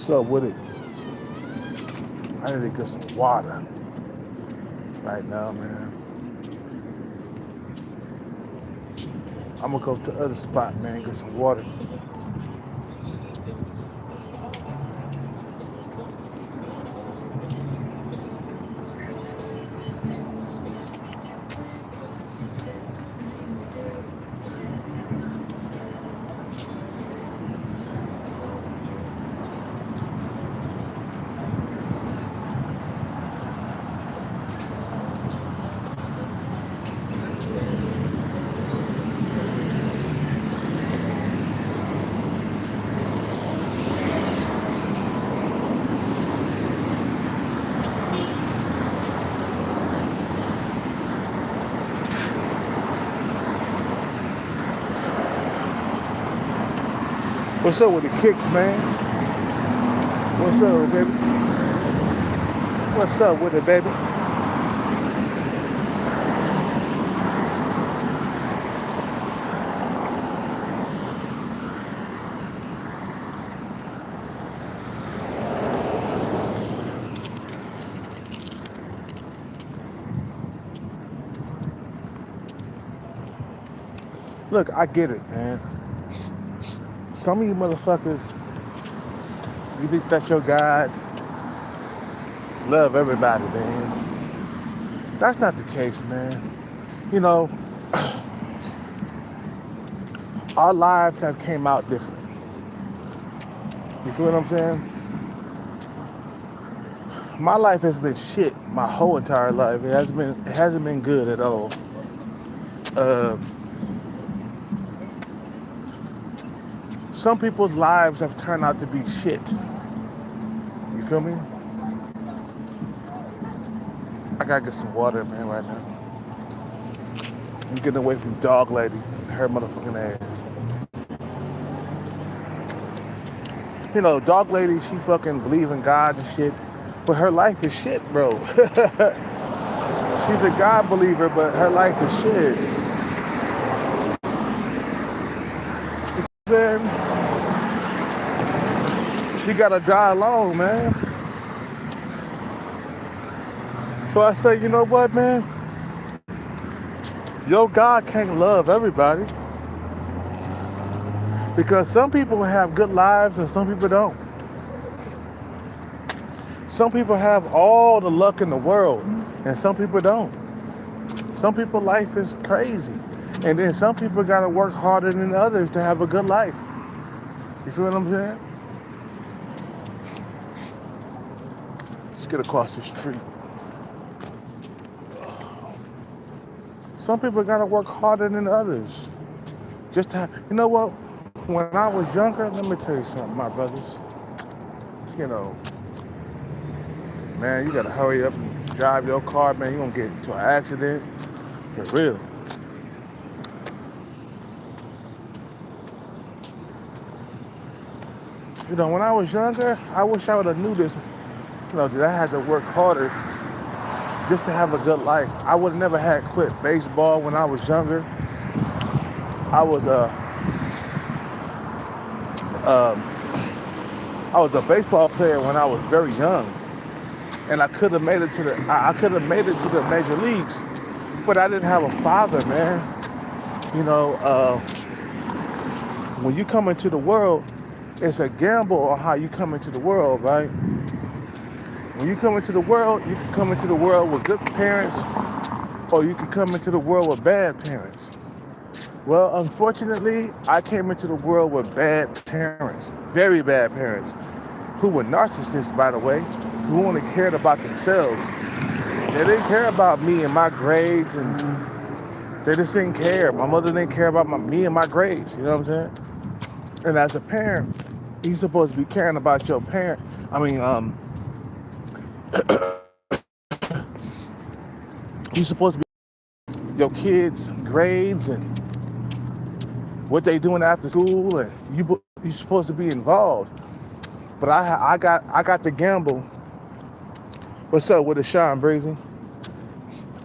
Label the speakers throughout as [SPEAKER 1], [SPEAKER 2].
[SPEAKER 1] What's up with it? I need to get some water right now, man. I'm gonna go to the other spot, man, get some water. What's up with the kicks, man? What's up with it, baby? What's up with it, baby? Look, I get it, man. Some of you motherfuckers, you think that's your God, love everybody, man. That's not the case, man. You know, our lives have came out different. You feel what I'm saying? My life has been shit my whole entire life. It hasn't been good at all. Uh, some people's lives have turned out to be shit. You feel me? I gotta get some water, man, right now. I'm getting away from dog lady and her motherfucking ass. You know, dog lady, she fucking believe in God and shit, but her life is shit, bro. She's a God believer, but her life is shit. Then she gotta die alone, man. So I say, you know what, man? Your God can't love everybody. Because some people have good lives and some people don't. Some people have all the luck in the world and some people don't. Some people's life is crazy. And then some people gotta work harder than others to have a good life. You feel what I'm saying? Let's get across the street. Some people gotta work harder than others. Just to have, you know what? When I was younger, let me tell you something, my brothers. You know, man, you gotta hurry up and drive your car, man. You're gonna get into an accident. For real. You know, when I was younger, I wish I would have knew this, that I had to work harder just to have a good life. I would have never had quit baseball when I was younger. I was I was a baseball player when I was very young, and I could have made it to the major leagues, but I didn't have a father, man. You know, when you come into the world, it's a gamble on how you come into the world, right? When you come into the world, you can come into the world with good parents, or you can come into the world with bad parents. Well, unfortunately, I came into the world with bad parents, very bad parents, who were narcissists, by the way, who only cared about themselves. They didn't care about me and my grades, and they just didn't care. My mother didn't care about me and my grades, you know what I'm saying? And as a parent, you're supposed to be caring about your parent. You're supposed to be your kids' grades and what they doing after school, and you're supposed to be involved. But I got the gamble. What's up with the Sean Breezy?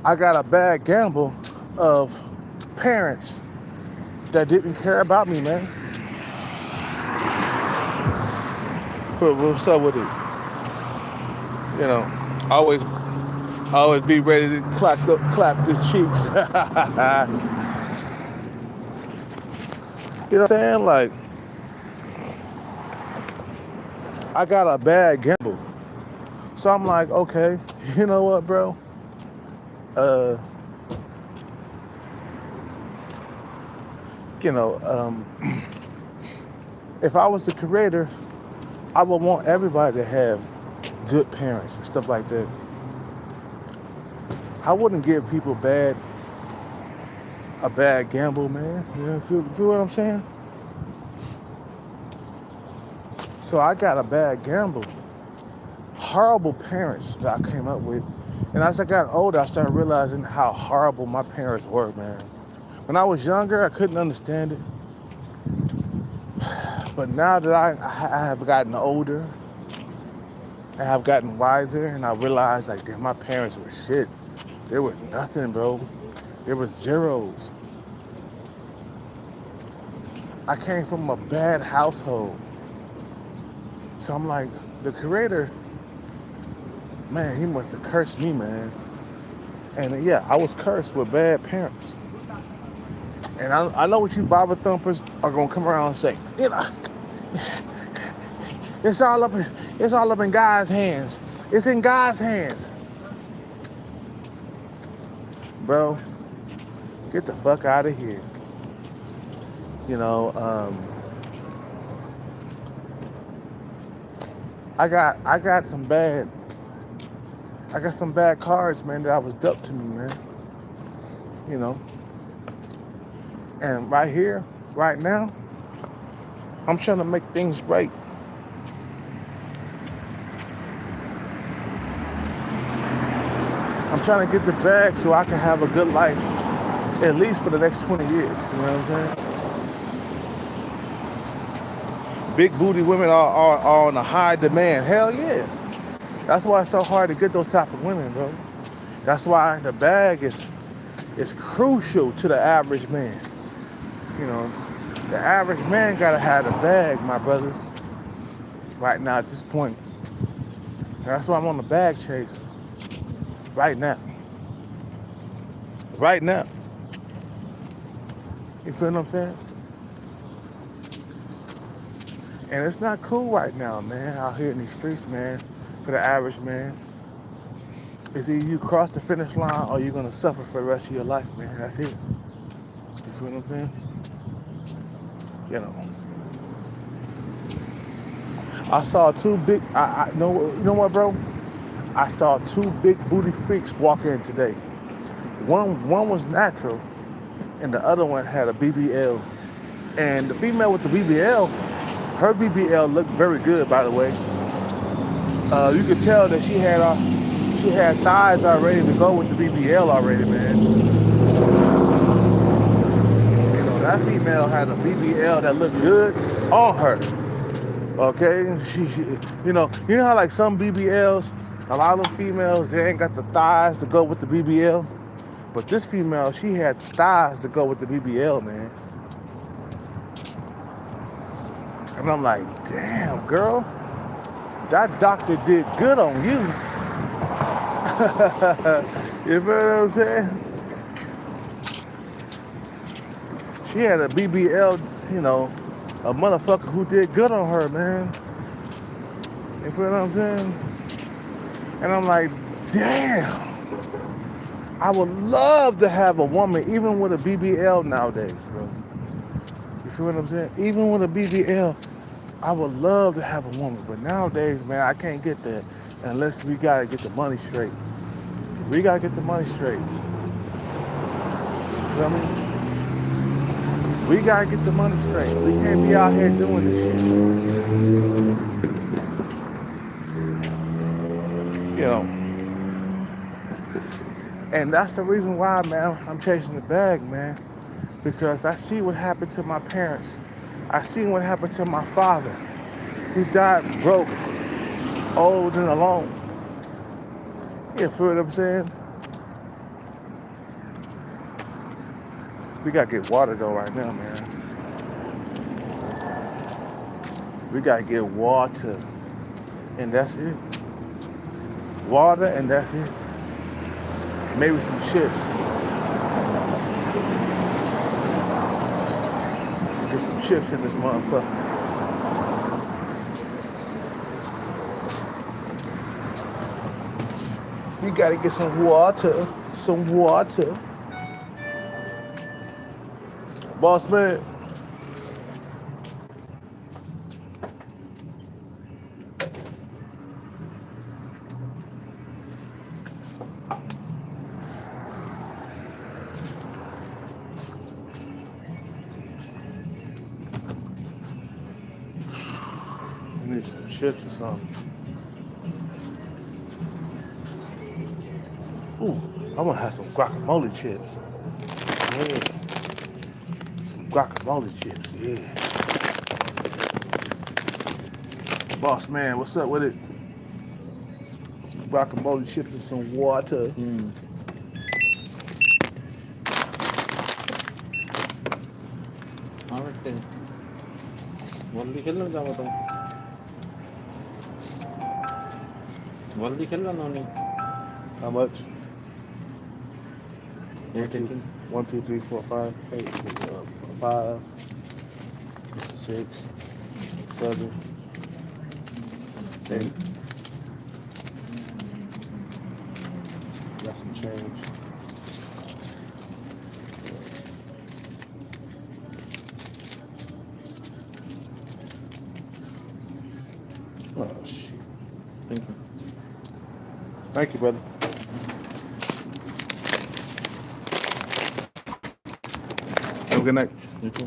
[SPEAKER 1] I got a bad gamble of parents that didn't care about me, man. What's up with it? You know, always be ready to clap the cheeks. You know what I'm saying? Like, I got a bad gamble. So I'm like, okay, you know what, bro? Uh, you know, if I was the creator, I would want everybody to have good parents and stuff like that. I wouldn't give people a bad gamble, man. You know, feel what I'm saying? So I got a bad gamble. Horrible parents that I came up with. And as I got older, I started realizing how horrible my parents were, man. When I was younger, I couldn't understand it. But now that I have gotten older, I have gotten wiser, and I realized, like, damn, my parents were shit. They were nothing, bro. They were zeros. I came from a bad household. So I'm like, the creator, man, he must have cursed me, man. And yeah, I was cursed with bad parents. And I know what you Bible thumpers are gonna come around and say, you know, it's all up in God's hands. It's in God's hands. Bro, get the fuck out of here. You know, I got some bad cards, man, that I was dealt to me, man. You know. And right here, right now, I'm trying to make things right. I'm trying to get the bag so I can have a good life, at least for the next 20 years. You know what I'm saying? Big booty women are on a high demand. Hell yeah. That's why it's so hard to get those type of women, bro. That's why the bag is crucial to the average man. You know, the average man gotta have the bag, my brothers. Right now at this point. That's why I'm on the bag chase. Right now. Right now. You feel what I'm saying? And it's not cool right now, man, out here in these streets, man, for the average man. It's either you cross the finish line or you're gonna suffer for the rest of your life, man. That's it. You feel what I'm saying? You know. I saw two big, you know what, bro? I saw two big booty freaks walk in today. One was natural, and the other one had a BBL. And the female with the BBL, her BBL looked very good, by the way. You could tell that she had thighs already to go with the BBL already, man. You know, that female had a BBL that looked good on her. Okay, she you know how like some BBLs, a lot of them females, they ain't got the thighs to go with the BBL, but this female, she had thighs to go with the BBL, man. And I'm like, damn, girl, that doctor did good on you. You feel what I'm saying? She had a BBL, you know, a motherfucker who did good on her, man. You feel what I'm saying? And I'm like, damn. I would love to have a woman, even with a BBL nowadays, bro. You feel what I'm saying? Even with a BBL, I would love to have a woman. But nowadays, man, I can't get that unless we gotta get the money straight. We gotta get the money straight. You feel me? We gotta get the money straight. We can't be out here doing this shit. You know. And that's the reason why, man, I'm chasing the bag, man. Because I see what happened to my parents. I seen what happened to my father. He died broke, old and alone. You feel what I'm saying? We gotta get water though right now, man. We gotta get water. and that's it. Water, and that's it. Maybe some chips. Get some chips in this motherfucker. We gotta get some water. Some water. Boss man. I need some chips or something. Ooh, I'm gonna have some guacamole chips. Yeah. Some guacamole chips, yeah. Boss man, what's up with it? Some guacamole chips and some water.
[SPEAKER 2] आवडते वल्दी खेलना जावं तो वल्दी खेलना ना नहीं
[SPEAKER 1] How much?
[SPEAKER 2] Yeah, taking
[SPEAKER 1] 1, 2, 3, 4, 5, 8, 5, 6, 7, 8. Got some change. Oh shit.
[SPEAKER 2] thank you
[SPEAKER 1] Thank you, brother. Have a good night.
[SPEAKER 2] you too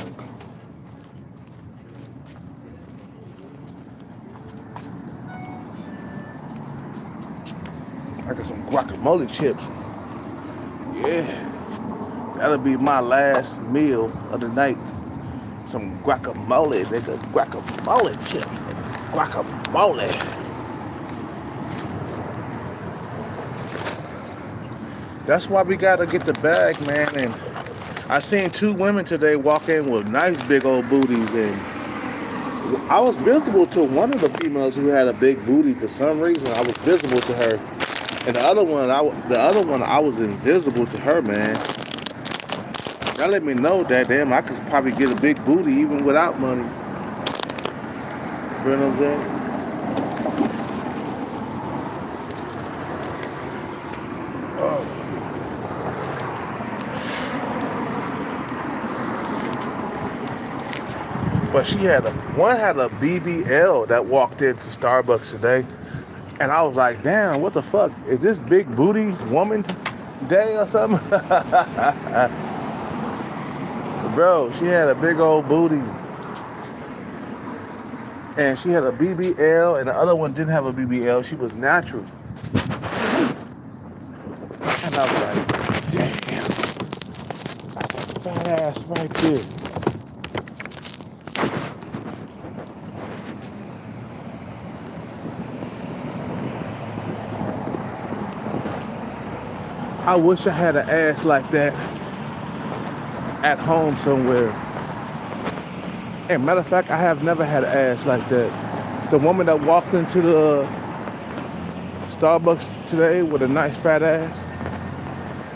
[SPEAKER 1] I got some guacamole chips. Yeah. That'll be my last meal of the night. Some guacamole, nigga. Guacamole chips. Guacamole. That's why we gotta get the bag, man. And I seen 2 women today walk in with nice big old booties, and I was visible to one of the females who had a big booty for some reason. I was visible to her, and the other one, I was invisible to her, man. That let me know that damn, I could probably get a big booty even without money. You know what I'm saying? Oh. But one had a BBL that walked into Starbucks today, and I was like, damn, what the fuck? Is this big booty woman day or something? Bro, she had a big old booty. And she had a BBL, and the other one didn't have a BBL. She was natural. And I was like, damn, that's a fat ass right there. I wish I had an ass like that at home somewhere. And matter of fact, I have never had an ass like that. The woman that walked into the Starbucks today with a nice fat ass,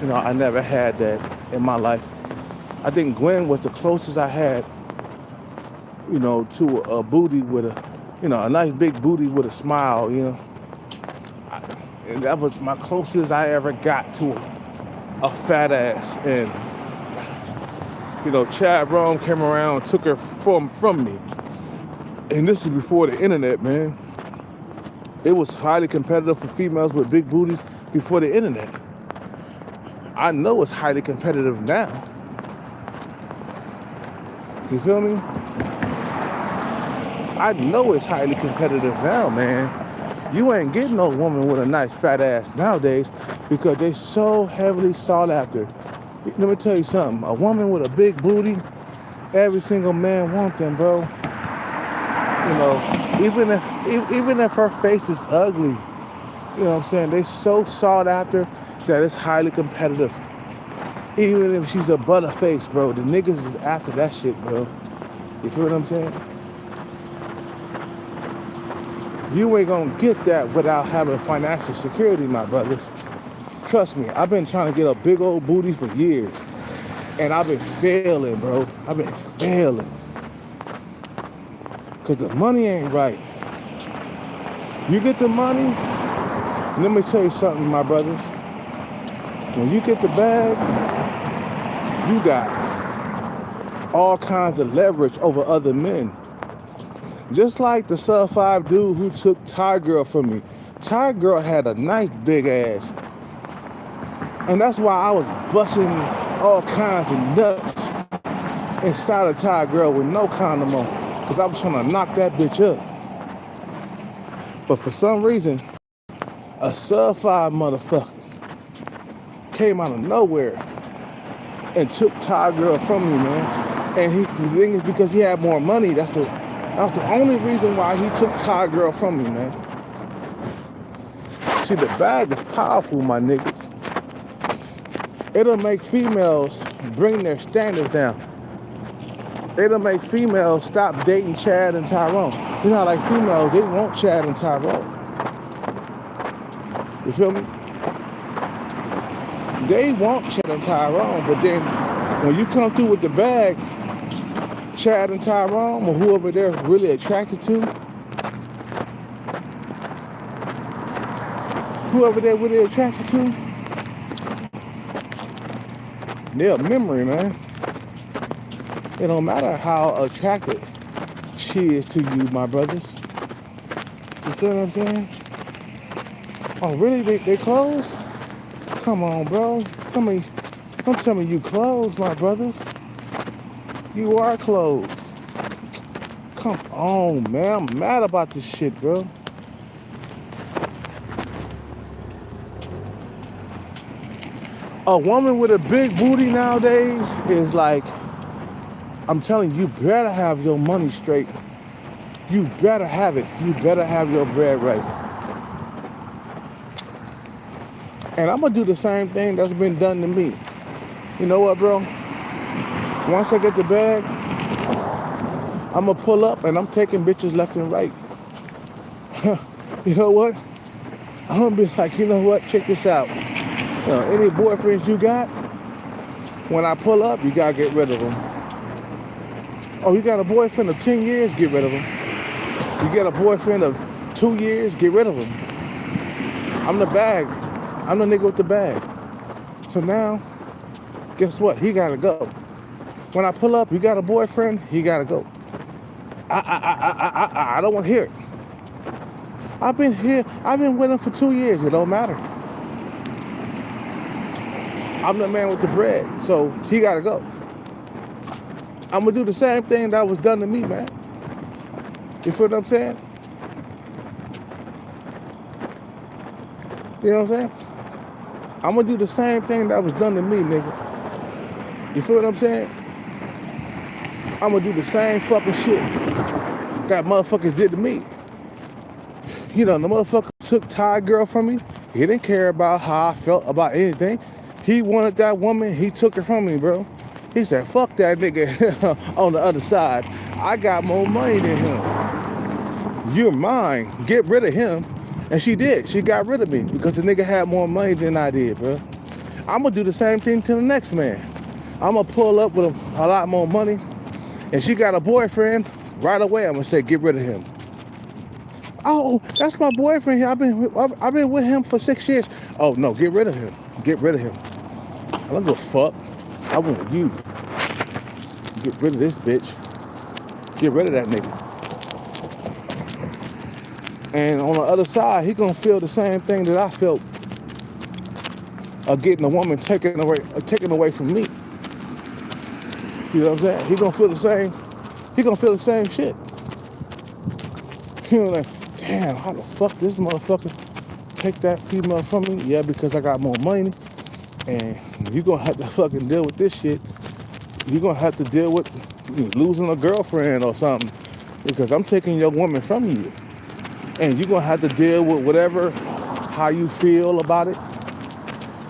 [SPEAKER 1] you know, I never had that in my life. I think Gwen was the closest I had, you know, to a booty with a nice big booty with a smile, you know. And that was my closest I ever got to a fat ass. And, you know, Chad Brown came around and took her from me. And this is before the internet, man. It was highly competitive for females with big booties before the internet. I know it's highly competitive now. You feel me? I know it's highly competitive now, man. You ain't getting no woman with a nice fat ass nowadays because they so heavily sought after. Let me tell you something. A woman with a big booty, every single man wants them, bro. You know, even if her face is ugly, you know what I'm saying? They so sought after that it's highly competitive. Even if she's a butterface, bro, the niggas is after that shit, bro. You feel what I'm saying? You ain't gonna get that without having financial security, my brothers. Trust me, I've been trying to get a big old booty for years. And I've been failing, bro. I've been failing. Because the money ain't right. You get the money, let me tell you something, my brothers. When you get the bag, you got all kinds of leverage over other men. Just like the sub 5 dude who took Ty Girl from me. Ty Girl had a nice big ass. And that's why I was busting all kinds of nuts inside of Ty Girl with no condom on. Because I was trying to knock that bitch up. But for some reason, a sub 5 motherfucker came out of nowhere and took Ty Girl from me, man. And the thing is, because he had more money, that's the only reason why he took Ty Girl from me, man. See, the bag is powerful, my niggas. It'll make females bring their standards down. It'll make females stop dating Chad and Tyrone. You know how like females, they want Chad and Tyrone. You feel me? They want Chad and Tyrone, but then when you come through with the bag, Chad and Tyrone, or whoever they're really attracted to, they're a memory, man. It don't matter how attractive she is to you, my brothers. You feel what I'm saying? Oh, really? They closed? Come on, bro. Don't tell me you closed, my brothers. You are closed. Come on, man. I'm mad about this shit, bro. A woman with a big booty nowadays is like, I'm telling you, you better have your money straight. You better have it. You better have your bread right. And I'm going to do the same thing that's been done to me. You know what, bro? Once I get the bag, I'm going to pull up and I'm taking bitches left and right. You know what? I'm going to be like, you know what? Check this out. You know, any boyfriends you got, when I pull up, you got to get rid of them. Oh, you got a boyfriend of 10 years? Get rid of him. You got a boyfriend of 2 years? Get rid of him. I'm the bag. I'm the nigga with the bag. So now, guess what? He gotta go. When I pull up, you got a boyfriend? He gotta go. I don't want to hear it. I've been with him for 2 years. It don't matter. I'm the man with the bread, so he gotta go. I'm gonna do the same thing that was done to me, man. You feel what I'm saying? You know what I'm saying? I'm gonna do the same thing that was done to me, nigga. You feel what I'm saying? I'm gonna do the same fucking shit that motherfuckers did to me. You know, the motherfucker took Ty Girl from me. He didn't care about how I felt about anything. He wanted that woman, he took her from me, bro. He said, fuck that nigga on the other side. I got more money than him. You're mine. Get rid of him. And she did. She got rid of me because the nigga had more money than I did, bro. I'm going to do the same thing to the next man. I'm going to pull up with a lot more money. And she got a boyfriend. Right away, I'm going to say, get rid of him. Oh, that's my boyfriend here. I've been with him for 6 years. Oh, no, get rid of him. Get rid of him. I don't give a fuck. I want you. Get rid of this bitch. Get rid of that nigga. And on the other side, he gonna feel the same thing that I felt of getting a woman taken away from me. You know what I'm saying? He gonna feel the same. He gonna feel the same shit. You know, like, damn, how the fuck this motherfucker take that female from me? Yeah, because I got more money. And you're gonna have to fucking deal with this shit. You're gonna have to deal with losing a girlfriend or something. Because I'm taking your woman from you. And you're gonna have to deal with whatever, how you feel about it.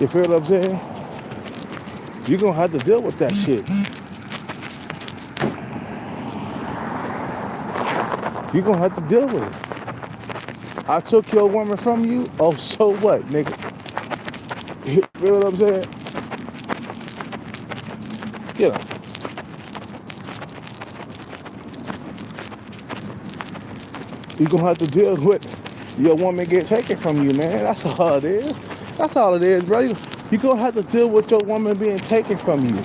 [SPEAKER 1] You feel what I'm saying? You're gonna have to deal with that shit. You're gonna have to deal with it. I took your woman from you. Oh, so what, nigga? You know what I'm saying? You know, you gonna have to deal with your woman get taken from you, man. That's all it is. That's all it is, bro. You gonna have to deal with your woman being taken from you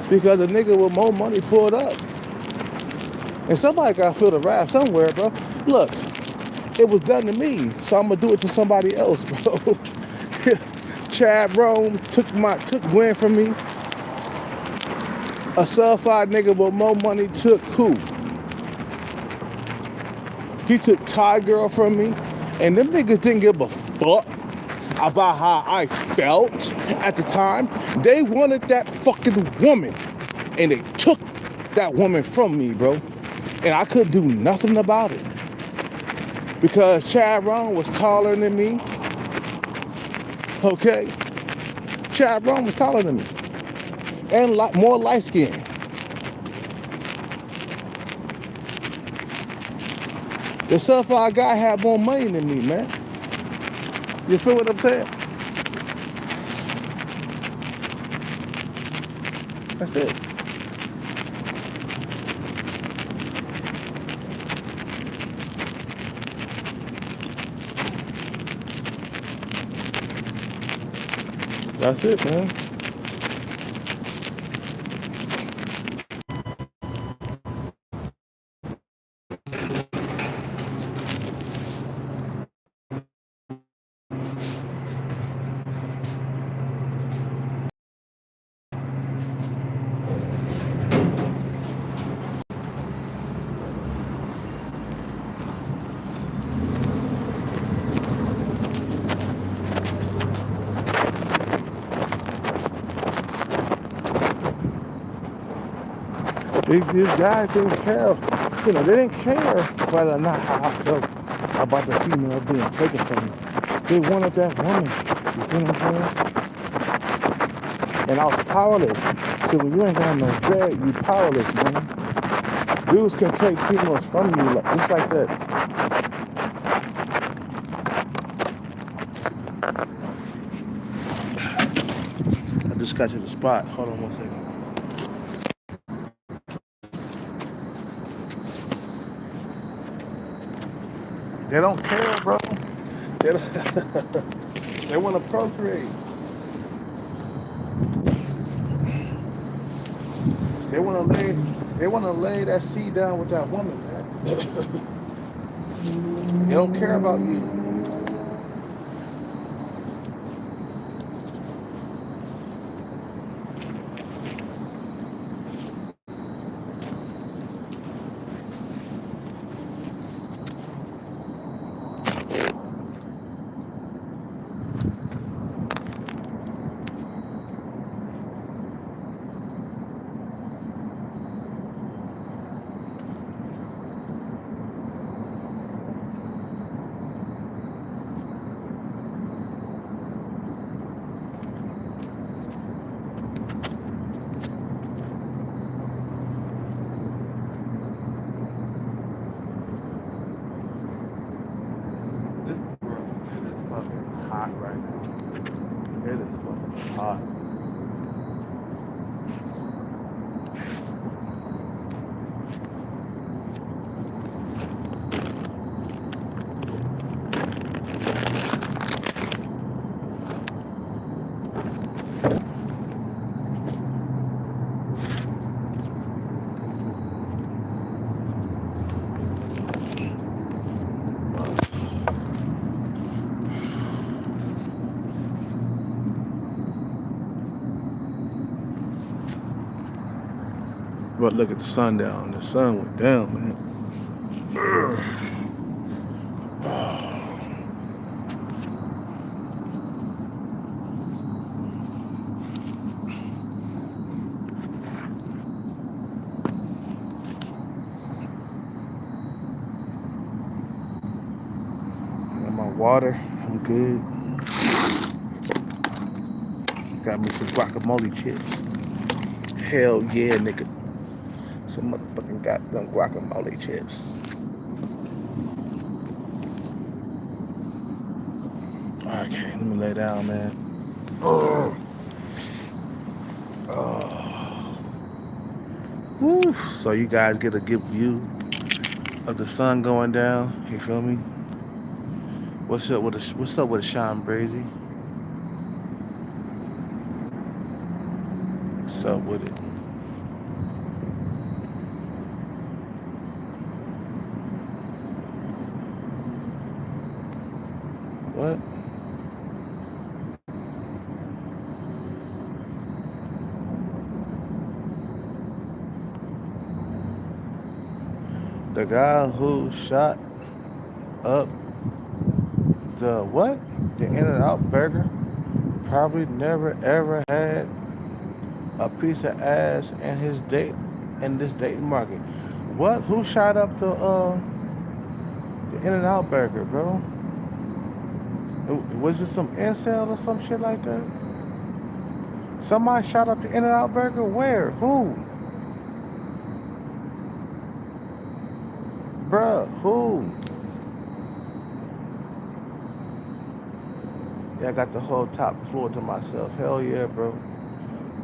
[SPEAKER 1] because a nigga with more money pulled up. And somebody gotta feel the wrath somewhere, bro. Look, it was done to me, so I'm gonna do it to somebody else, bro. Chad Rome took Gwen from me. A certified nigga with more money took who? He took Ty Girl from me, and them niggas didn't give a fuck about how I felt at the time. They wanted that fucking woman, and they took that woman from me, bro. And I couldn't do nothing about it because Chad Rome was taller than me. Okay, Chad Rome was taller than me and more light skinned. The certified guy had more money than me, man. You feel what I'm saying? That's it. That's it, man. These guys didn't care. You know, they didn't care whether or not how I felt about the female being taken from me. They wanted that woman. You feel what I'm saying? And I was powerless. So when you ain't got no bread, you powerless, man. Dudes can take females from you just like that. I just got to the spot. Hold on one second. They don't care, bro. They want to procreate. They want to lay that seed down with that woman, man. They don't care about you. Hot right now. It is fucking hot. But look at the sun down. The sun went down, man. Got my water. I'm good. Got me some guacamole chips. Hell yeah, nigga. Some motherfucking goddamn guacamole chips. Okay, let me lay down, man. Oh, oh. Woo. So you guys get a good view of the sun going down. You feel me? What's up with Sean Brazy? What's up with it? What? The guy who shot up the what? The In-N-Out burger probably never ever had a piece of ass in his date in this dating market. What? Who shot up the In-N-Out burger, bro? Was it some incel or some shit like that? Somebody shot up the In-N-Out burger? Where? Who? Bruh, who? Yeah, I got the whole top floor to myself. Hell yeah, bro.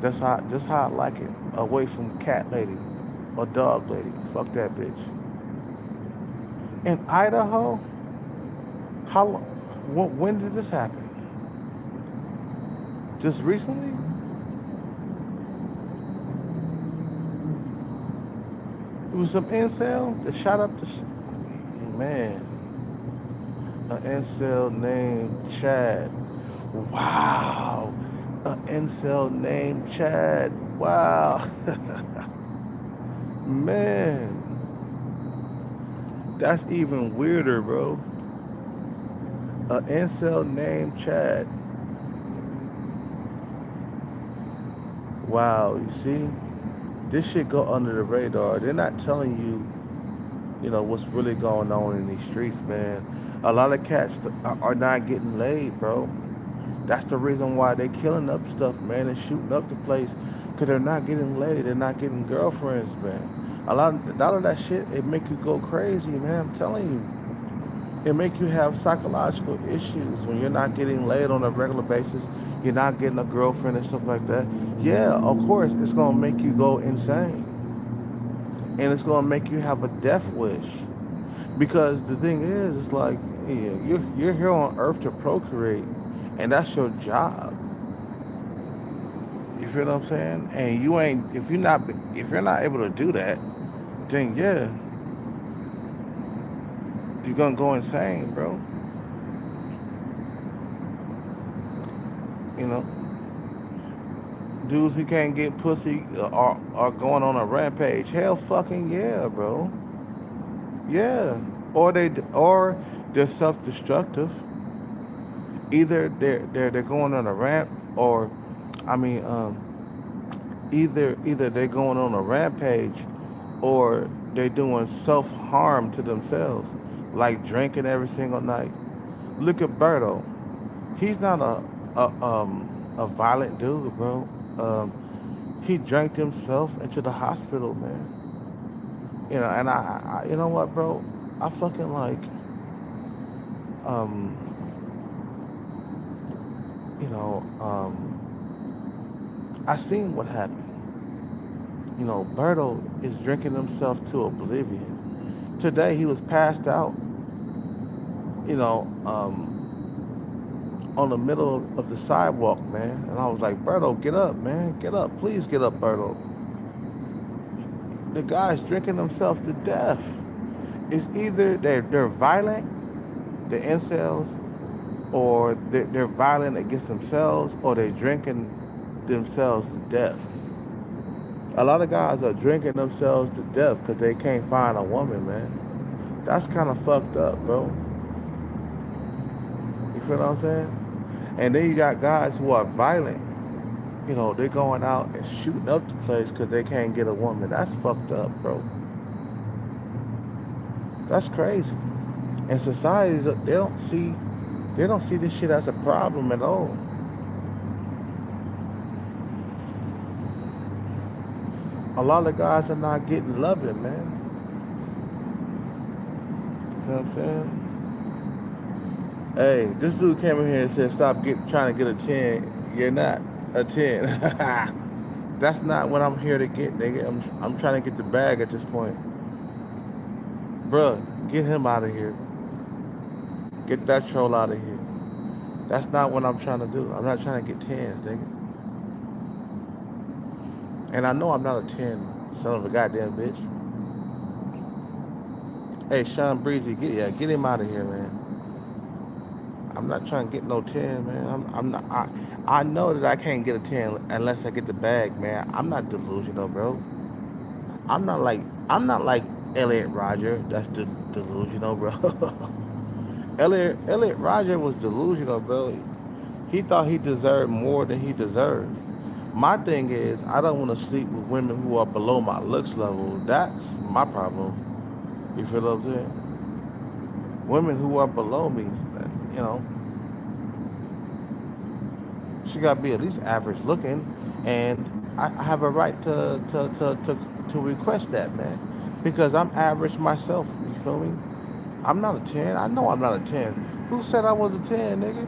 [SPEAKER 1] That's how I like it. Away from cat lady or dog lady. Fuck that bitch. In Idaho? How? When did this happen? Just recently? It was some incel that shot up the man. An incel named Chad. Wow. An incel named Chad. Wow. Man. That's even weirder, bro. An incel named Chad. Wow, you see? This shit go under the radar. They're not telling you know, what's really going on in these streets, man. A lot of cats are not getting laid, bro. That's the reason why they killing up stuff, man, and shooting up the place, because they're not getting laid. They're not getting girlfriends, man. A lot of that shit, it make you go crazy, man. I'm telling you. It make you have psychological issues when you're not getting laid on a regular basis. You're not getting a girlfriend and stuff like that. Yeah, of course, it's going to make you go insane. And it's going to make you have a death wish. Because the thing is, it's like, yeah, you're here on earth to procreate, and that's your job. You feel what I'm saying? And you ain't, if you're not able to do that, then yeah, you're gonna go insane, bro. You know, dudes who can't get pussy are going on a rampage. Hell, fucking yeah, bro. Yeah, or they're self-destructive. Either they're going on a ramp, or I mean, either they're going on a rampage, or they're doing self-harm to themselves, like drinking every single night. Look at Berto. He's not a violent dude, bro. He drank himself into the hospital, man. You know, and you know what, bro? I fucking like, um, you know, I seen what happened. You know, Berto is drinking himself to oblivion. Today he was passed out, you know, on the middle of the sidewalk, man. And I was like, Berto, get up, man. Get up. Please get up, Berto. The guy's drinking himself to death. It's either they're violent, the incels, or they're violent against themselves, or they're drinking themselves to death. A lot of guys are drinking themselves to death because they can't find a woman, man. That's kind of fucked up, bro. You feel what I'm saying? And then you got guys who are violent. You know, they're going out and shooting up the place because they can't get a woman. That's fucked up, bro. That's crazy. And society, they don't see this shit as a problem at all. A lot of guys are not getting loving, man. You know what I'm saying? Hey, this dude came in here and said, "Stop trying to get a 10. You're not a 10." That's not what I'm here to get, nigga. I'm trying to get the bag at this point, bruh. Get him out of here. Get that troll out of here. That's not what I'm trying to do. I'm not trying to get 10s, nigga. And I know I'm not a 10, son of a goddamn bitch. Hey, Sean Breezy, get him out of here, man. I'm not trying to get no 10, man. I'm not. I know that I can't get a 10 unless I get the bag, man. I'm not delusional, bro. I'm not like I'm not like Elliot Roger. That's delusional, bro. Elliot Roger was delusional, bro. He thought he deserved more than he deserved. My thing is, I don't want to sleep with women who are below my looks level. That's my problem. You feel what I'm saying? Women who are below me, you know, she got to be at least average looking, and I have a right to request that, man, because I'm average myself. You feel me? I'm not a 10. I know I'm not a 10. Who said I was a 10, nigga?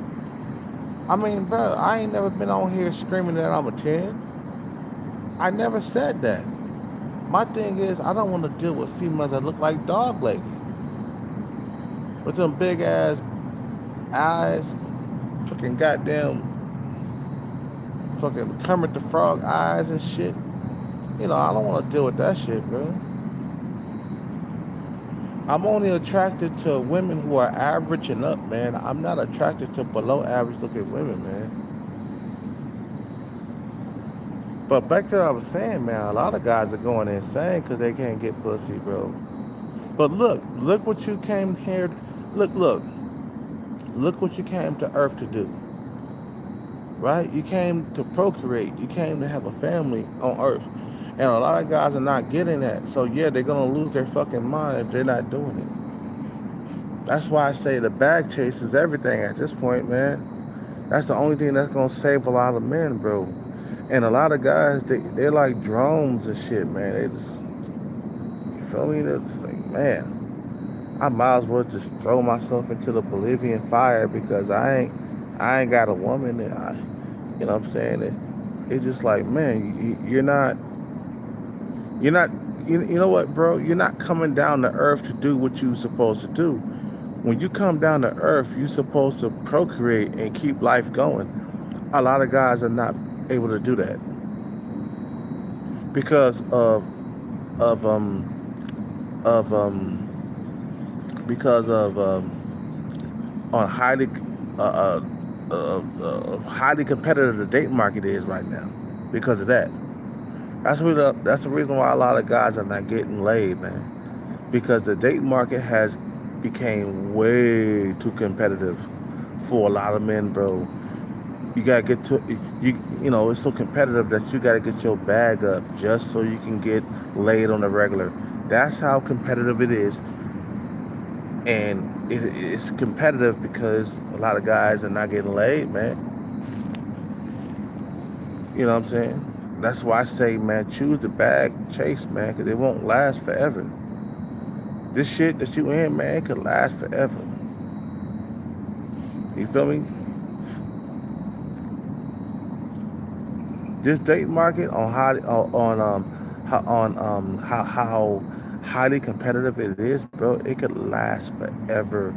[SPEAKER 1] I mean, bro, I ain't never been on here screaming that I'm a 10. I never said that. My thing is, I don't want to deal with females that look like Dog Lady with them big ass eyes, fucking goddamn, fucking Kermit the Frog eyes and shit. You know, I don't want to deal with that shit, bro. I'm only attracted to women who are average and up, man. I'm not attracted to below average looking women, man. But back to what I was saying, man, a lot of guys are going insane because they can't get pussy, bro. But look what you came here. Look what you came to Earth to do, right? You came to procreate. You came to have a family on Earth, and a lot of guys are not getting that. So yeah, they're gonna lose their fucking mind if they're not doing it. That's why I say the bag chase is everything at this point, man. That's the only thing that's gonna save a lot of men, bro. And a lot of guys, they're like drones and shit, man. They just, you feel me? They're just like, man, I might as well just throw myself into the Bolivian fire because I ain't got a woman. And you know what I'm saying? It's just like, man, you're not, you know what, bro? You're not coming down to earth to do what you're supposed to do. When you come down to earth, you're supposed to procreate and keep life going. A lot of guys are not able to do that because of of because of on uh, highly competitive the dating market is right now. Because of that, that's the reason why a lot of guys are not getting laid, man. Because the dating market has became way too competitive for a lot of men, bro. You gotta get to you know it's so competitive that you gotta get your bag up just so you can get laid on the regular. That's how competitive it is, and it's competitive because a lot of guys are not getting laid, man. You know what I'm saying? That's why I say, man, choose the bag chase, man, because it won't last forever. This shit that you in, man, it could last forever. You feel me? This date market on how highly competitive it is, bro. It could last forever.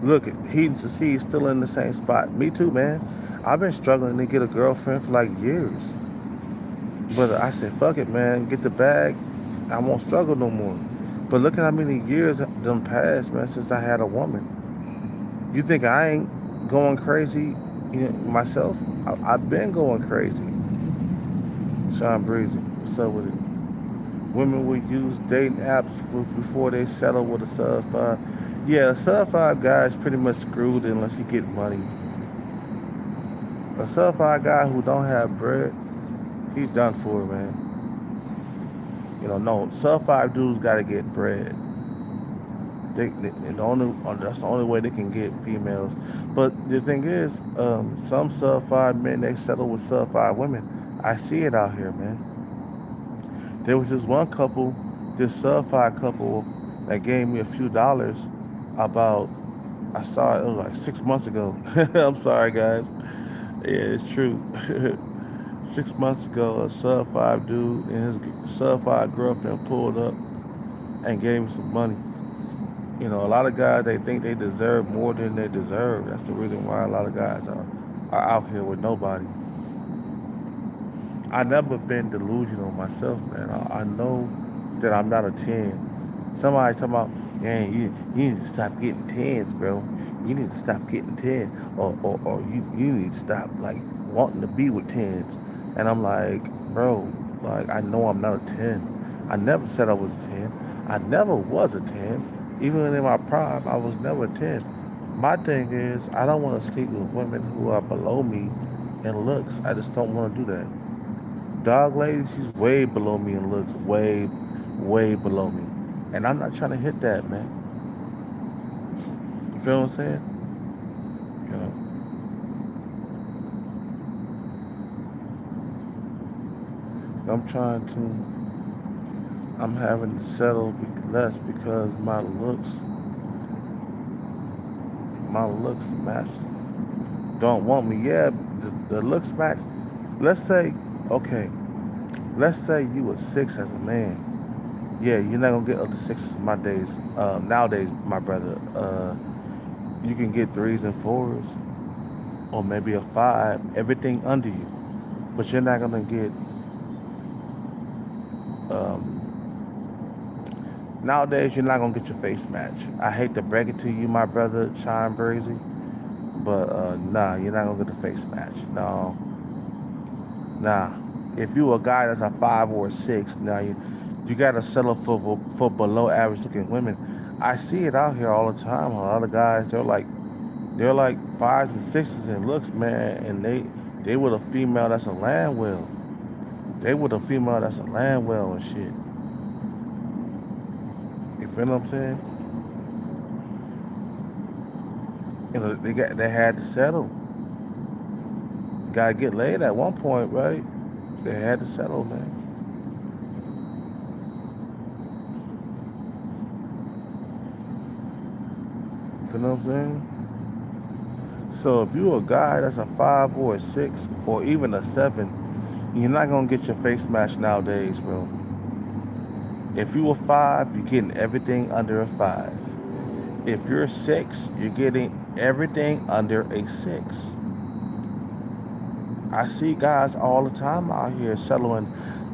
[SPEAKER 1] Look, Heat and Succeed still in the same spot. Me too, man. I've been struggling to get a girlfriend for like years, but I said, fuck it, man. Get the bag. I won't struggle no more. But look at how many years done passed, man, since I had a woman. You think I ain't going crazy, myself? I've been going crazy. Sean Breezy, what's up with it? Women will use dating apps before they settle with a sub five. Yeah, a sub five guy is pretty much screwed unless he get money. A sub five guy who don't have bread, he's done for, man. You know, no, sub five dudes got to get bread. That's the only way they can get females. But the thing is, some sub five men they settle with sub five women. I see it out here, man. There was this one couple, this sub five couple, that gave me a few dollars about I saw it was like 6 months ago. I'm sorry, guys. Yeah, it's true. 6 months ago, a sub five dude and his sub five girlfriend pulled up and gave him some money. You know, a lot of guys they think they deserve more than they deserve. That's the reason why a lot of guys are out here with nobody. I never been delusional myself, man. I know that I'm not a 10. Somebody talking about, man, you need to stop getting 10s, bro. You need to stop getting 10. Or you need to stop, like, wanting to be with 10s. And I'm like, bro, like, I know I'm not a 10. I never said I was a 10. I never was a 10. Even in my prime, I was never a 10. My thing is, I don't want to sleep with women who are below me in looks. I just don't want to do that. Dog lady, she's way below me and looks way below me. And I'm not trying to hit that, man. You feel what I'm saying? You know, I'm trying to, I'm having to settle less because my looks match don't want me. Yeah, the looks match. Let's say, okay, let's say you were 6 as a man. Yeah, you're not gonna get other 6s my days. Nowadays, my brother. You can get 3s and 4s, or maybe a 5, everything under you. But you're not gonna get. Um, Nowadays, you're not gonna get your face match. I hate to break it to you, my brother, Shine Brazy, but nah, you're not gonna get the face match. No, nah. If you a guy that's a 5 or a 6, now you gotta settle for below average looking women. I see it out here all the time. A lot of guys, they're like 5s and 6s in looks, man, and they with a female that's a land well. They with a female that's a land well and shit. You feel what I'm saying? You know, they had to settle. Gotta get laid at one point, right? They had to settle, man. You feel what I'm saying? So if you a guy that's a 5 or a 6 or even a 7, you're not gonna get your face match nowadays, bro. If you a 5, you're getting everything under a 5. If you're a 6, you're getting everything under a 6. I see guys all the time out here settling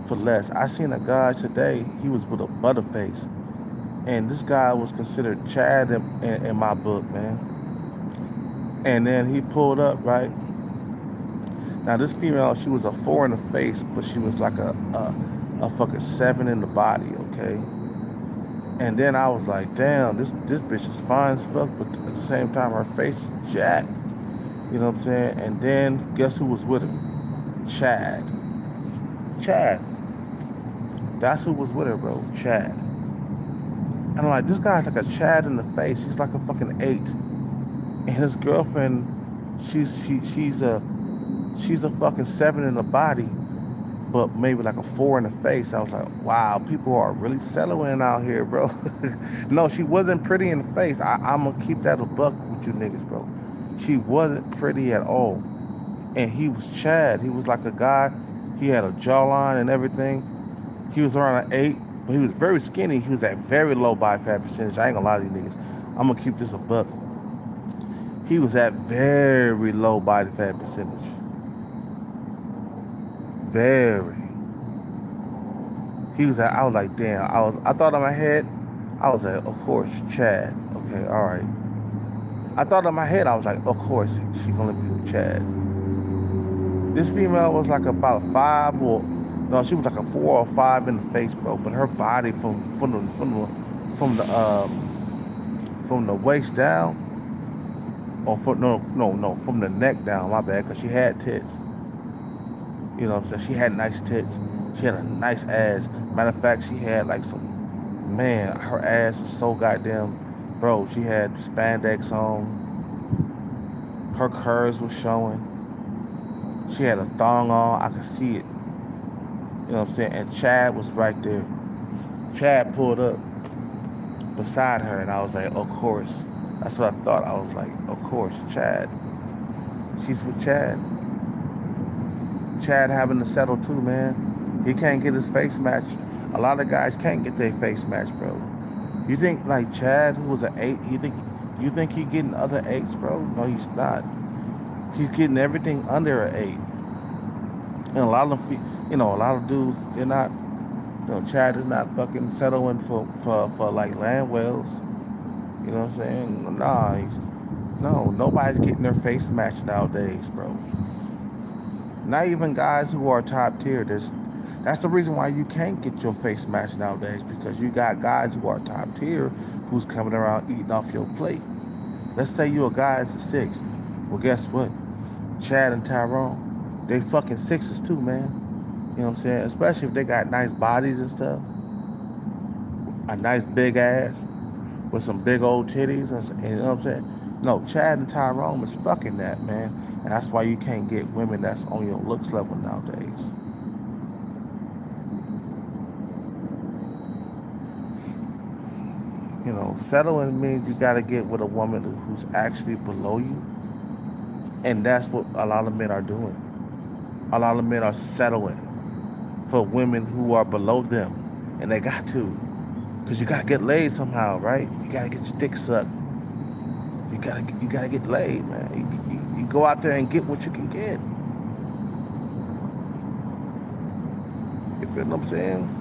[SPEAKER 1] for less. I seen a guy today, he was with a butterface. And this guy was considered Chad in my book, man. And then he pulled up, right? Now this female, she was a 4 in the face, but she was like a fucking 7 in the body, okay? And then I was like, damn, this bitch is fine as fuck, but at the same time her face is jacked. You know what I'm saying? And then guess who was with her? Chad. Chad. That's who was with her, bro. Chad. And I'm like, this guy's like a Chad in the face. He's like a fucking 8. And his girlfriend, she's a fucking 7 in the body, but maybe like a 4 in the face. I was like, wow, people are really settling out here, bro. No, she wasn't pretty in the face. I'm gonna keep that a buck with you niggas, bro. She wasn't pretty at all. And he was Chad. He was like a guy. He had a jawline and everything. He was around an 8, but he was very skinny. He was at very low body fat percentage. I ain't gonna lie to you niggas. I'm gonna keep this a buck. He was at very low body fat percentage. Very. He was at, I was like, damn. I thought in my head, I was like, of course, Chad. Okay, all right. I thought in my head, I was like, of course, she gonna be with Chad. This female was like about a 5 or, no, she was like a 4 or 5 in the face, bro. But her body from the waist down, or from the neck down, my bad, because she had tits. You know what I'm saying? She had nice tits. She had a nice ass. Matter of fact, she had like some, man, her ass was so goddamn, bro, she had spandex on. Her curves was showing. She had a thong on. I could see it. You know what I'm saying? And Chad was right there. Chad pulled up beside her, and I was like, of course. That's what I thought. I was like, of course, Chad. She's with Chad. Chad having to settle too, man. He can't get his face match. A lot of guys can't get their face match, bro. You think like Chad, who was an 8, you think he getting other 8s, bro? No, he's not. He's getting everything under an 8. And a lot of them, a lot of dudes, they're not. Chad is not fucking settling for like land wells. You know what I'm saying? Nah, no, nobody's getting their face matched nowadays, bro. Not even guys who are top tier. That's the reason why you can't get your face matched nowadays, because you got guys who are top tier who's coming around eating off your plate. Let's say you're a guy that's a 6. Well, guess what? Chad and Tyrone, they fucking 6s too, man. You know what I'm saying? Especially if they got nice bodies and stuff. A nice big ass with some big old titties, and you know what I'm saying? No, Chad and Tyrone is fucking that, man. And that's why you can't get women that's on your looks level nowadays. Settling means you gotta get with a woman who's actually below you. And that's what a lot of men are doing. A lot of men are settling for women who are below them. And they got to. Because you gotta get laid somehow, right? You gotta get your dick sucked. You gotta get laid, man. You go out there and get what you can get. You feel what I'm saying?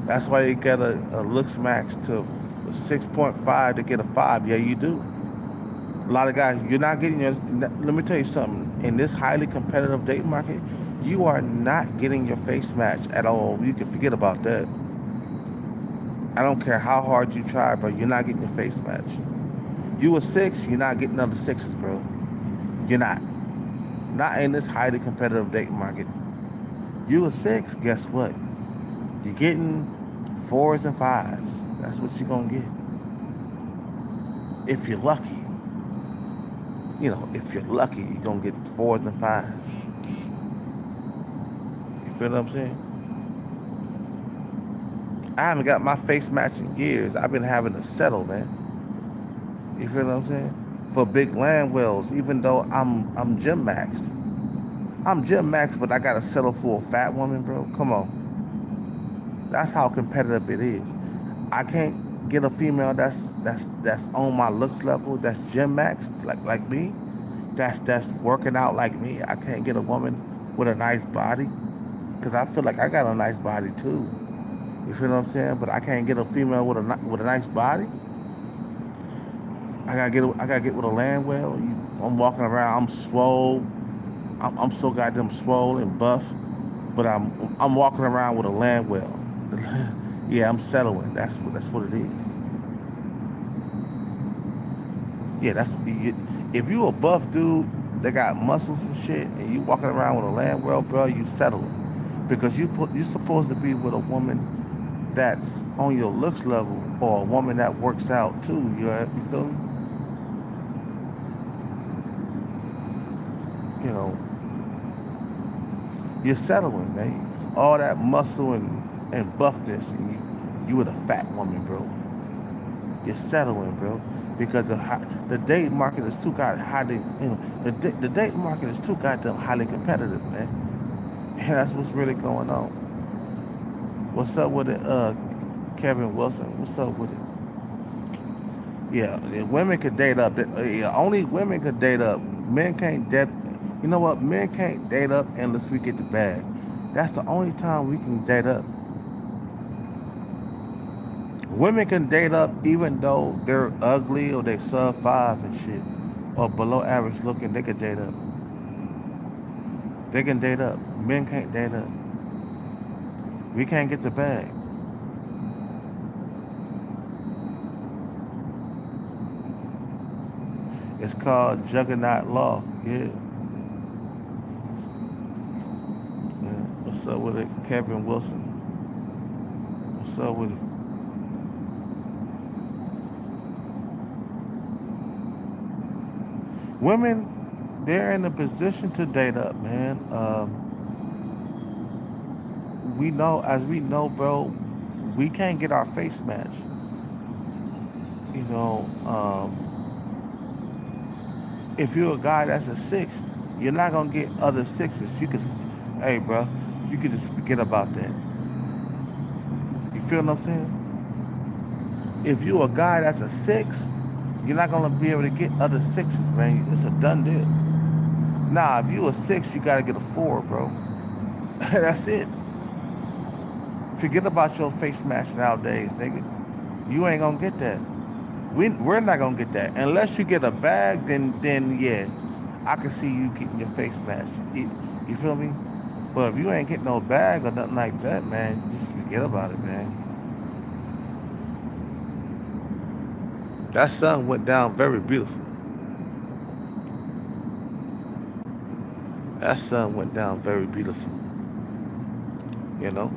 [SPEAKER 1] That's why you get a looks max to 6.5 to get a 5. Yeah, you do. A lot of guys, you're not getting your. Let me tell you something. In this highly competitive date market, you are not getting your face match at all. You can forget about that. I don't care how hard you try, bro. You're not getting your face match. You a 6, you're not getting other 6s, bro. You're not. Not in this highly competitive date market. You a 6, guess what? You're getting 4s and 5s. That's what you're gonna get. If you're lucky. If you're lucky, you're gonna get 4s and 5s. You feel what I'm saying? I haven't got my face match in years. I've been having to settle, man. You feel what I'm saying? For big land wells, even though I'm gym maxed. I'm gym maxed, but I gotta settle for a fat woman, bro. Come on. That's how competitive it is. I can't get a female that's on my looks level, that's gym maxed, like me, that's working out like me. I can't get a woman with a nice body, because I feel like I got a nice body too. You feel what I'm saying? But I can't get a female with a nice body. I gotta get with a land well. I'm walking around. I'm swole. I'm so goddamn swole and buff, but I'm walking around with a land well. Yeah, I'm settling. That's what it is. Yeah, if you a buff dude that got muscles and shit, and you walking around with a land well, bro, you settling, because you're supposed to be with a woman that's on your looks level, or a woman that works out too. You feel me? You're settling, man. All that muscle and buffness, and you with a fat woman, bro. You're settling, bro, because the date market is too highly, the date market is too goddamn highly competitive, man. And that's what's really going on. What's up with it, Kevin Wilson? What's up with it? Yeah, women could date up. Only women could date up. Men can't date. You know what? Men can't date up unless we get the bag. That's the only time we can date up. Women can date up even though they're ugly or they sub 5 and shit, or below average looking. They could date up. They can date up. Men can't date up. We can't get the bag. It's called Juggernaut Law. Yeah. What's up with it, Kevin Wilson? What's up with it? Women, they're in a position to date up, man. As we know, bro, we can't get our face match. You know, if you're a guy that's a 6, you're not gonna get other 6s. You could, hey, bro, you could just forget about that. You feel what I'm saying? If you're a guy that's a 6, you're not gonna be able to get other 6s, man. It's a done deal. Nah, if you a 6, you gotta get a 4, bro. That's it. Forget about your face match nowadays, nigga. You ain't gonna get that. We're not gonna get that unless you get a bag. Then yeah, I can see you getting your face matched. You feel me? But if you ain't getting no bag or nothing like that, man, just forget about it, man. That sun went down very beautiful. That sun went down very beautiful. You know.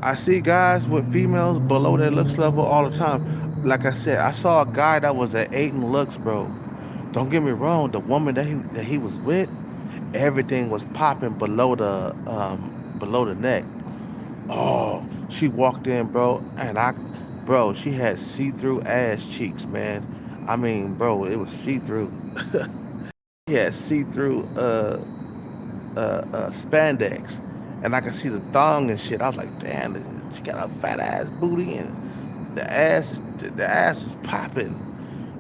[SPEAKER 1] I see guys with females below their looks level all the time. Like I said, I saw a guy that was at 8 in looks, bro. Don't get me wrong, the woman that he was with, everything was popping below the neck. Oh, she walked in, bro, and bro, she had see-through ass cheeks, man. I mean, bro, it was see-through. He had see-through spandex, and I could see the thong and shit. I was like, damn, she got a fat ass booty, and the ass is popping,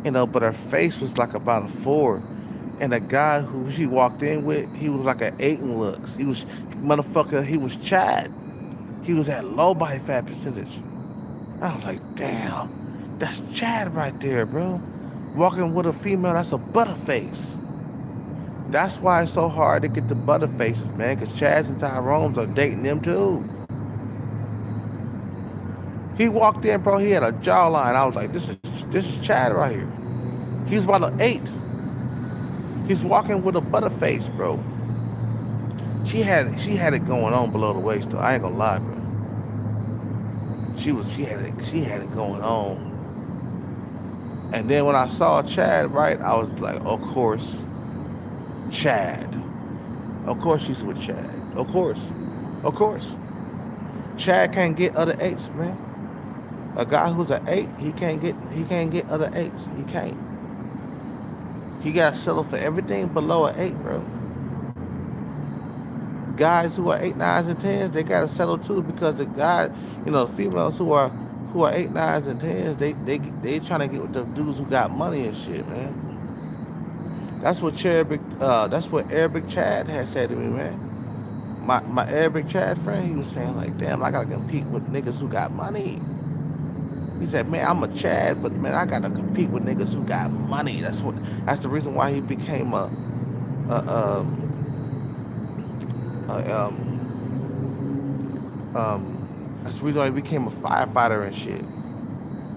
[SPEAKER 1] you know. But her face was like about a 4, and the guy who she walked in with, he was like an 8 in looks. He was motherfucker. He was Chad. He was at low body fat percentage. I was like, damn, that's Chad right there, bro. Walking with a female, that's a butterface. That's why it's so hard to get the butterfaces, man, because Chads and Tyrones are dating them too. He walked in, bro, he had a jawline. I was like, this is Chad right here. He's about an 8. He's walking with a butterface, bro. She had it going on below the waist, though. I ain't gonna lie, bro. She had it going on. And then when I saw Chad, right, I was like, of course, Chad. Of course she's with Chad. Of course. Chad can't get other 8s, man. A guy who's an 8, he can't get other 8s. He can't. He got to settle for everything below an 8, bro. Guys who are 8, 9s, and 10s, they got to settle too, because the guys, you know, females who are 8, 9s, and 10s, they trying to get with the dudes who got money and shit, man. That's what Arabic Chad had said to me, man. My Arabic Chad friend, he was saying like, damn, I gotta compete with niggas who got money. He said, man, I'm a Chad, but man, I gotta compete with niggas who got money. That's the reason why he became that's the reason why he became a firefighter and shit.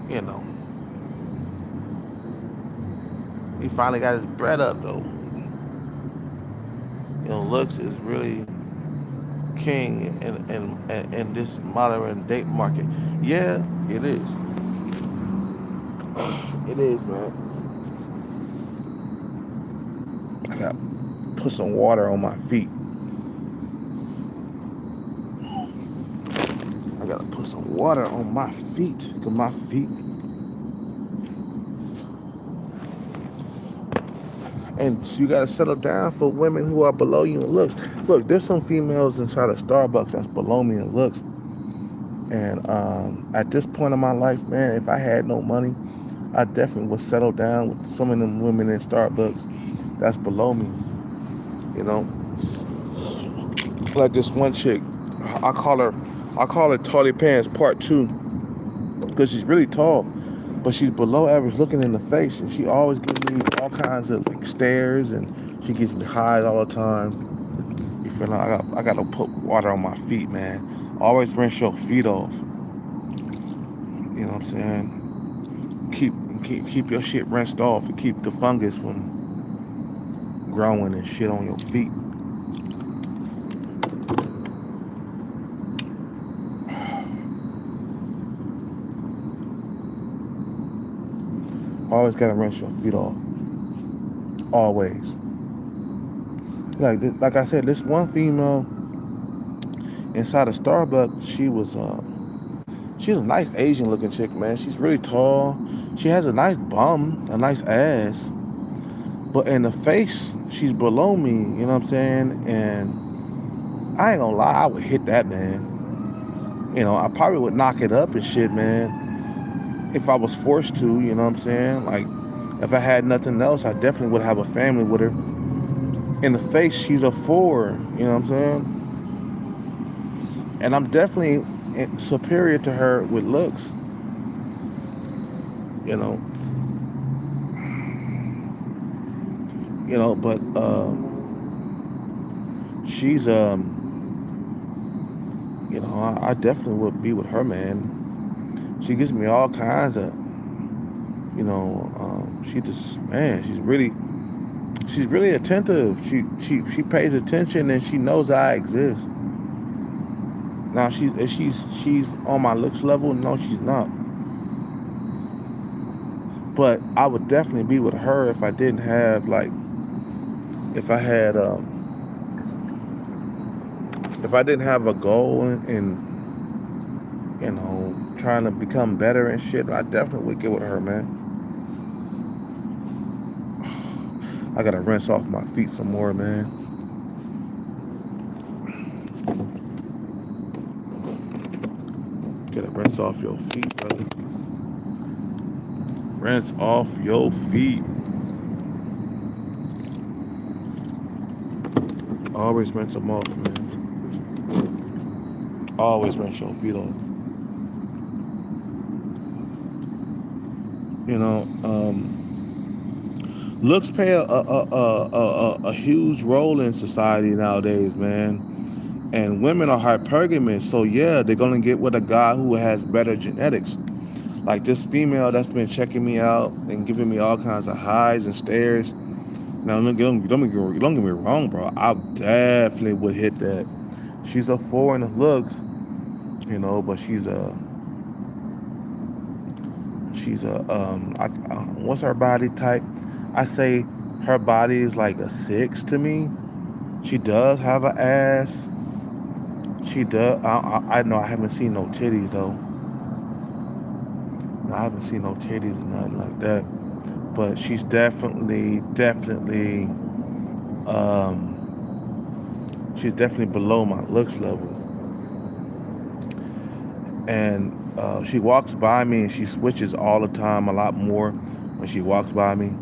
[SPEAKER 1] You know. He finally got his bread up though. You know, looks is really king in this modern date market. Yeah, it is. It is, man. I gotta put some water on my feet. I gotta put some water on my feet, because my feet. And you gotta settle down for women who are below you in looks. Look, there's some females inside of Starbucks that's below me in looks. And at this point in my life, man, if I had no money, I definitely would settle down with some of them women in Starbucks that's below me. You know, like this one chick, I call her Tally Pants Part 2, because she's really tall, but she's below average looking in the face, and she always gives me all kinds of like stares, and she gives me highs all the time. You feel like I gotta put water on my feet, man. Always rinse your feet off. You know what I'm saying? Keep your shit rinsed off and keep the fungus from growing and shit on your feet. Always gotta rinse your feet off. Always. like I said, this one female inside of Starbucks, she's a nice Asian looking chick, man. She's really tall. She has a nice bum, a nice ass. But in the face, she's below me, you know what I'm saying? And I ain't gonna lie, I would hit that, man. You know, I probably would knock it up and shit, man, if I was forced to, you know what I'm saying? Like, if I had nothing else, I definitely would have a family with her. In the face, she's a 4, you know what I'm saying? And I'm definitely superior to her with looks, you know. But she's I definitely would be with her, man. She gives me all kinds of, she's really attentive. She pays attention and she knows I exist. Now she's on my looks level. No, she's not. But I would definitely be with her if I didn't have if I didn't have a goal and trying to become better and shit. I definitely would get with her, man. I gotta rinse off my feet some more, man. Gotta rinse off your feet, brother. Rinse off your feet. Always rinse them off, man. Always rinse your feet off. Looks play a huge role in society nowadays, man. And women are hypergamous, so yeah, they're gonna get with a guy who has better genetics. Like this female that's been checking me out and giving me all kinds of highs and stares. Now, don't get me wrong, bro. I definitely would hit that. She's a 4 in the looks, but she's a what's her body type? I say her body is like a 6 to me. She does have an ass. She does. I know I haven't seen no titties though. I haven't seen no titties or nothing like that. But she's definitely she's definitely below my looks level. And she walks by me and she switches all the time, a lot more when she walks by me.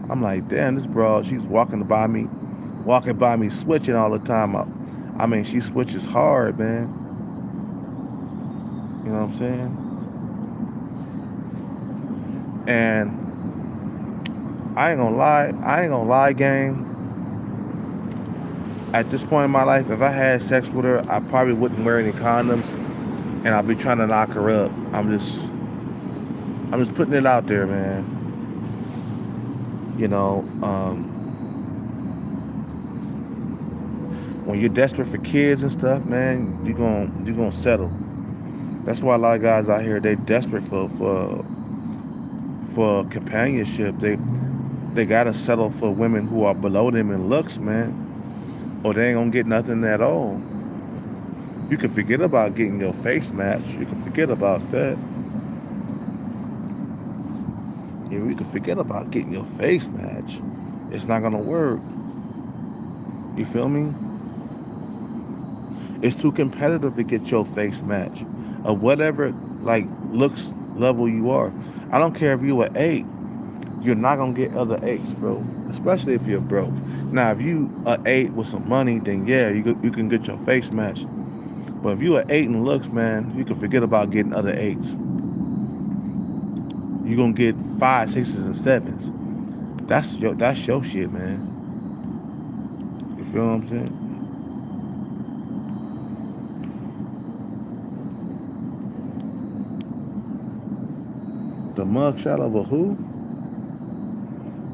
[SPEAKER 1] I'm like, damn, this bro, she's walking by me, switching all the time. I mean, she switches hard, man. You know what I'm saying? And I ain't gonna lie, gang. At this point in my life, if I had sex with her, I probably wouldn't wear any condoms, and I'll be trying to knock her up. I'm just putting it out there, man. When you're desperate for kids and stuff, man, you're gonna settle. That's why a lot of guys out here, they desperate for companionship. They gotta settle for women who are below them in looks, man, or they ain't gonna get nothing at all. You can forget about getting your face matched. You can forget about that. You can forget about getting your face matched. It's not gonna work. You feel me? It's too competitive to get your face match of whatever looks level you are. I don't care if you are 8. You're not gonna get other 8s, bro. Especially if you're broke. Now, if you are 8 with some money, then yeah, you can get your face matched. But if you are 8 in looks, man, you can forget about getting other 8s. You're gonna get 5, 6s, and 7s. That's your shit, man. You feel what I'm saying? The mugshot of a who?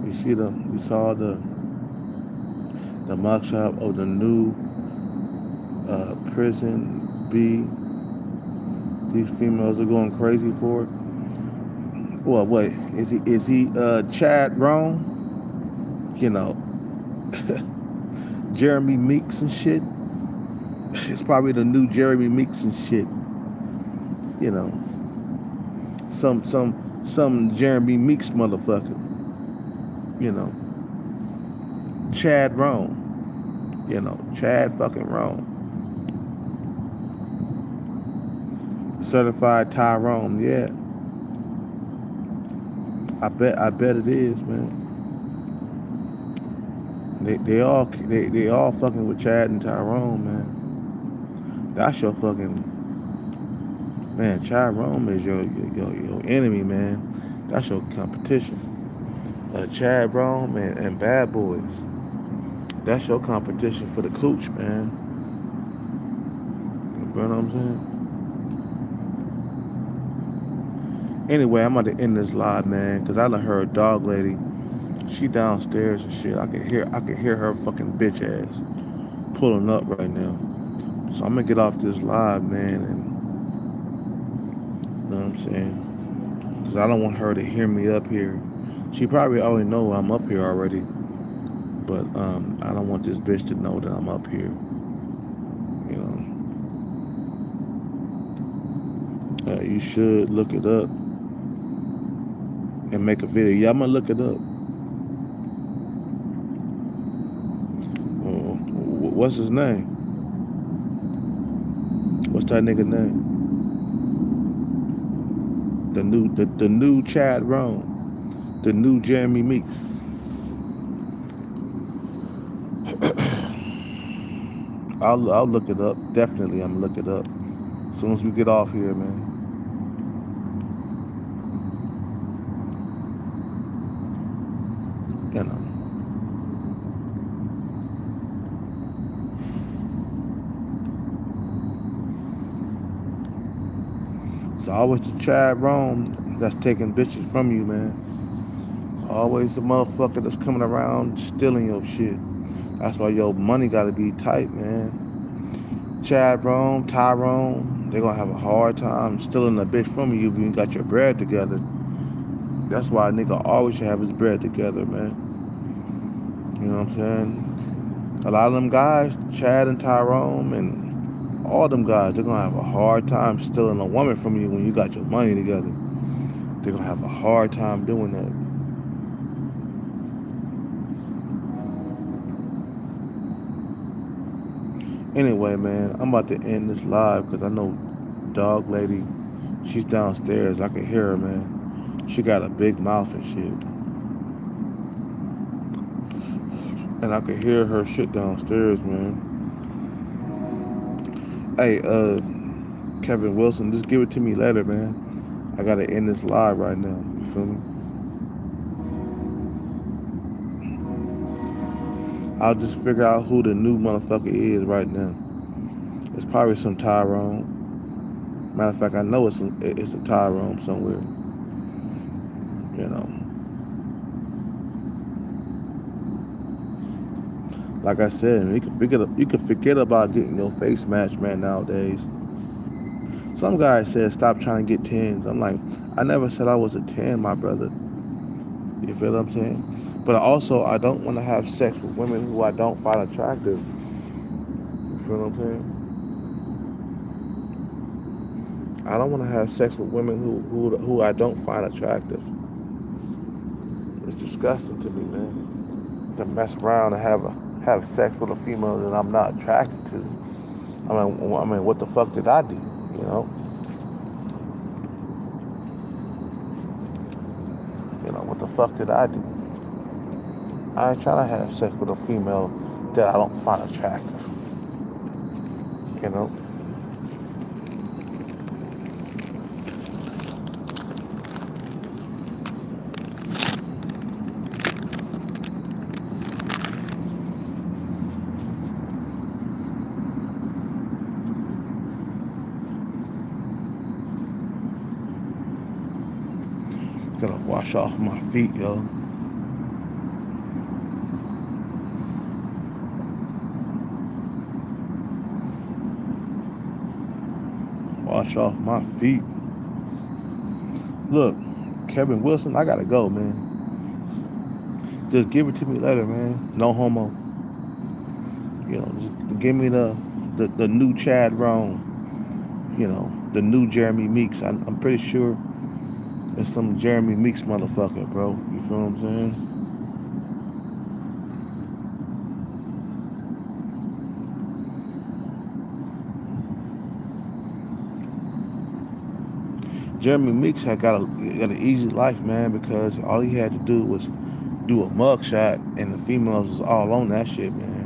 [SPEAKER 1] We saw the mugshot of the new prison B. These females are going crazy for it. Well, wait, is he Chad Rome? Jeremy Meeks and shit. It's probably the new Jeremy Meeks and shit. You know, some Jeremy Meeks motherfucker. You know, Chad Rome. You know, Chad fucking Rome. Certified Tyrone, yeah. I bet it is, man. They all fucking with Chad and Tyrone, man. That's your fucking man. Chad Rome is your enemy, man. That's your competition. Chad Rome and Bad Boys. That's your competition for the cooch, man. You feel what I'm saying? Anyway, I'm about to end this live, man, because I done heard Dog Lady. She downstairs and shit. I can hear her fucking bitch ass pulling up right now. So I'm gonna get off this live, man, and you know what I'm saying? Because I don't want her to hear me up here. She probably already know I'm up here already, but I don't want this bitch to know that I'm up here. You know, you should look it up and make a video. Yeah, I'm gonna look it up. What's his name? What's that nigga name? The new Chad Rome, the new Jeremy Meeks. I'll look it up. Definitely, I'm gonna look it up as soon as we get off here, man. You know. It's always the Chad Rome that's taking bitches from you, man. It's always the motherfucker that's coming around stealing your shit. That's why your money gotta be tight, man. Chad Rome, Tyrone, they're gonna have a hard time stealing a bitch from you if you ain't got your bread together. That's why a nigga always should have his bread together, man. You know what I'm saying? A lot of them guys, Chad and Tyrone and all them guys, they're gonna have a hard time stealing a woman from you when you got your money together. They're gonna have a hard time doing that. Anyway, man, I'm about to end this live because I know Dog Lady, she's downstairs. I can hear her, man. She got a big mouth and shit. And I can hear her shit downstairs, man. Hey, Kevin Wilson, just give it to me later, man. I gotta end this live right now. You feel me? I'll just figure out who the new motherfucker is right now. It's probably some Tyrone. Matter of fact, I know it's a Tyrone somewhere. You know. Like I said, you can forget about getting your face matched, man, nowadays. Some guy said stop trying to get 10s. I'm like, I never said I was a 10, my brother. You feel what I'm saying? But also, I don't want to have sex with women who I don't find attractive. You feel what I'm saying? I don't want to have sex with women who I don't find attractive. It's disgusting to me, man. To mess around and have sex with a female that I'm not attracted to. I mean, what the fuck did I do? You know? What the fuck did I do? I ain't trying to have sex with a female that I don't find attractive. You know? Gotta wash off my feet, yo. Wash off my feet. Look, Kevin Wilson, I gotta go, man. Just give it to me later, man. No homo. You know, just give me the new Chad Rome. You know, the new Jeremy Meeks. I'm pretty sure it's some Jeremy Meeks motherfucker, bro. You feel what I'm saying? Jeremy Meeks had got an easy life, man, because all he had to do was do a mug shot, and the females was all on that shit, man.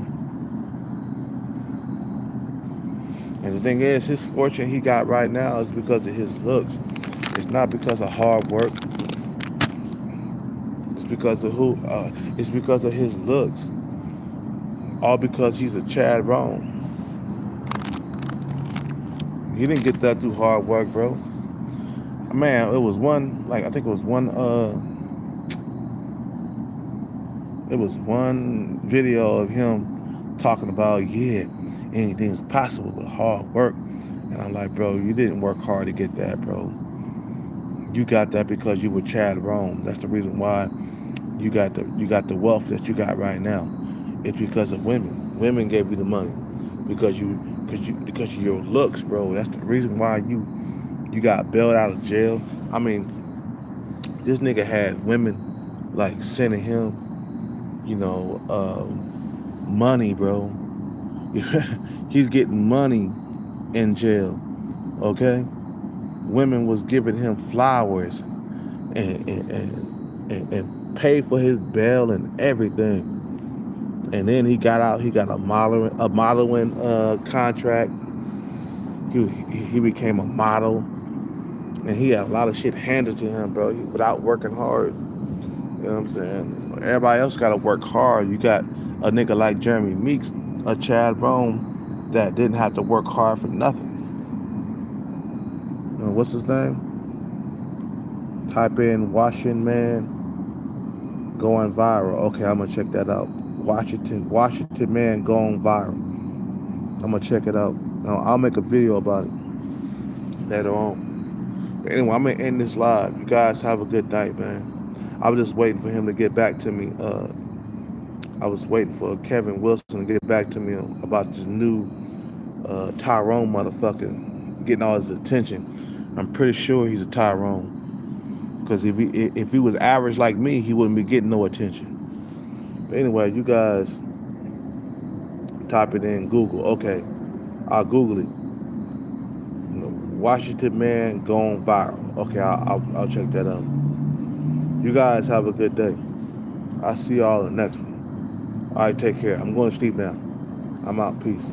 [SPEAKER 1] And the thing is, his fortune he got right now is because of his looks. It's not because of hard work. It's because of who. It's because of his looks. All because he's a Chad Rome. He didn't get that through hard work, bro. Man, it was one. Like I think it was one. It was one video of him talking about, yeah, anything's possible with hard work. And I'm like, bro, you didn't work hard to get that, bro. You got that because you were Chad Rome. That's the reason why you got the wealth that you got right now. It's because of women. Women gave you the money because of your looks, bro. That's the reason why you got bailed out of jail. I mean, this nigga had women like sending him, you know, money, bro. He's getting money in jail. Okay, women was giving him flowers and paid for his bail and everything. And then he got out. He got a modeling contract. He became a model, and he had a lot of shit handed to him, bro, without working hard. You know what I'm saying? Everybody else got to work hard. You got a nigga like Jeremy Meeks, a Chad Rome, that didn't have to work hard for nothing. You know, what's his name? Type in Washington Man going viral. Okay, I'm gonna check that out. Washington Man going viral. I'm gonna check it out. I'll make a video about it later on. But anyway, I'm gonna end this live. You guys have a good night, man. I was just waiting for him to get back to me. I was waiting for Kevin Wilson to get back to me about this new Tyrone motherfucker getting all his attention. I'm pretty sure he's a Tyrone. Because if he was average like me, he wouldn't be getting no attention. But anyway, you guys type it in Google. Okay, I'll Google it. You know, Washington Man going viral. Okay, I'll check that out. You guys have a good day. I'll see y'all in the next one. All right, take care. I'm going to sleep now. I'm out. Peace.